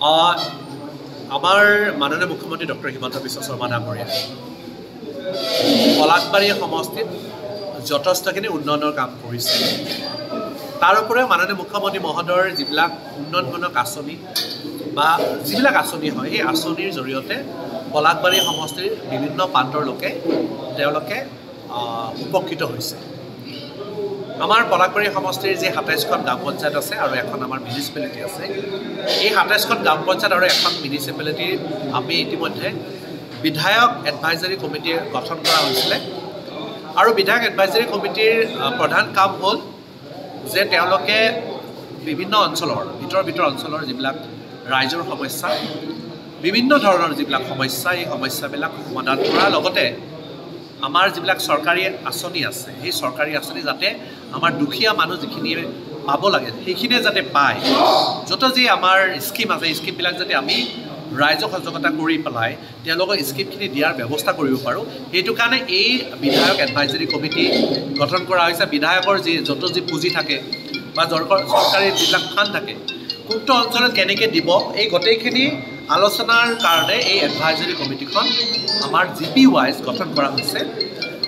আমাৰ মাননীয় মুখ্যমন্ত্ৰী ডক্টৰ হিমন্ত বিশ্ব শৰ্মা ডাঙৰীয়াই পলাশবাৰী সমষ্টিত যথেষ্টখিনি উন্নয়নৰ কাম কৰিছে। তাৰ উপৰিও মাননীয় মুখ্যমন্ত্ৰী মহোদয়ৰ যিবিলাক উন্নয়নমূলক আঁচনি বা যিবিলাক আঁচনি হয় সেই আঁচনিৰ জৰিয়তে পলাশবাৰী সমষ্টিৰ বিভিন্ন প্ৰান্তৰ লোকে তেওঁলোকে উপকৃত হৈছে। আমাৰ পলাশবাৰী সমষ্টিৰ যি ২৭খন গ্ৰাম পঞ্চায়ত আছে আৰু এখন আমাৰ মিউনিচিপেলিটি আছে, এই ২৭খন গ্ৰাম পঞ্চায়ত আৰু এখন মিউনিচিপেলিটিৰ আমি ইতিমধ্যে বিধায়ক এডভাইজাৰী কমিটি গঠন কৰা হৈছিলে। আৰু বিধায়ক এডভাইজাৰী কমিটিৰ প্ৰধান কাম হ'ল যে তেওঁলোকে বিভিন্ন অঞ্চলৰ ভিতৰ অঞ্চলৰ যিবিলাক ৰাইজৰ সমস্যা, বিভিন্ন ধৰণৰ যিবিলাক সমস্যা, এই সমস্যাবিলাক সমাধান কৰাৰ লগতে আমাৰ যিবিলাক চৰকাৰী আঁচনি আছে সেই চৰকাৰী আঁচনি যাতে আমাৰ দুখীয়া মানুহ যিখিনিয়ে পাব লাগে সেইখিনিয়ে যাতে পায়, য'ত যি আমাৰ স্কিম আছে এই স্কিমবিলাক যাতে আমি ৰাইজক সজাগতা কৰি পেলাই তেওঁলোকৰ স্কিমখিনি দিয়াৰ ব্যৱস্থা কৰিব পাৰোঁ। সেইটো কাৰণে এই বিধায়ক এডভাইজাৰী কমিটি গঠন কৰা হৈছে। বিধায়কৰ য'ত যি পুঁজি থাকে বা চৰকাৰী যিবিলাক ফাণ্ড থাকে কোনটো অঞ্চলত কেনেকৈ দিব এই গোটেইখিনি আলোচনাৰ কাৰণে এই এডভাইজাৰী কমিটিখন আমাৰ GP ৱাইজ গঠন কৰা হৈছে।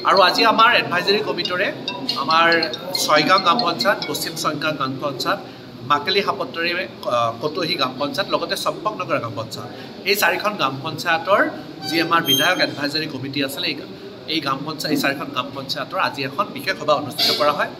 আৰু আজি আমাৰ এডভাইজাৰী কমিটিৰে আমাৰ ছয়গাঁও গ্ৰাম পঞ্চায়ত, পশ্চিম ছয়গাঁও গ্ৰাম পঞ্চায়ত, মাকেলি সাপত্তৰী কটহী গ্ৰাম পঞ্চায়ত, লগতে চম্পকনগৰ গ্ৰাম পঞ্চায়ত, এই 4খন গ্ৰাম পঞ্চায়তৰ যি আমাৰ বিধায়ক এডভাইজাৰী কমিটি আছিলে এই 4খন গ্ৰাম পঞ্চায়তৰ আজি এখন বিশেষ সভা অনুষ্ঠিত কৰা হয়।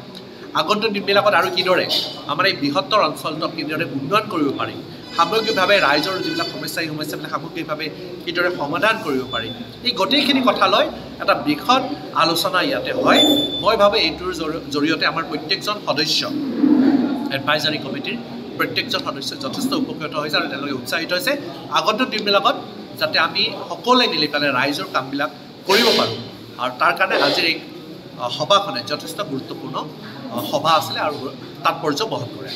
আগন্তুক দিনবিলাকত আৰু কিদৰে আমাৰ এই বৃহত্তৰ অঞ্চলটোক কিদৰে উন্নয়ন কৰিব পাৰি, সামগ্ৰিকভাৱে ৰাইজৰ যিবিলাক সমস্যা এই সমস্যাবিলাক সামগ্ৰিকভাৱে কিদৰে সমাধান কৰিব পাৰি, এই গোটেইখিনি কথা লৈ এটা বৃহৎ আলোচনা ইয়াতে হয়। মই ভাবোঁ এইটোৰ জৰিয়তে আমাৰ প্ৰত্যেকজন সদস্য এডভাইজাৰী কমিটিৰ প্ৰত্যেকজন সদস্য যথেষ্ট উপকৃত হৈছে আৰু তেওঁলোকে উৎসাহিত হৈছে। আগন্তুক দিনবিলাকত যাতে আমি সকলোৱে মিলি পেলাই ৰাইজৰ কামবিলাক কৰিব পাৰোঁ আৰু তাৰ কাৰণে আজিৰ এই সভাখনে যথেষ্ট গুৰুত্বপূৰ্ণ সভা আছিলে আৰু তাৎপৰ্য বহন কৰে।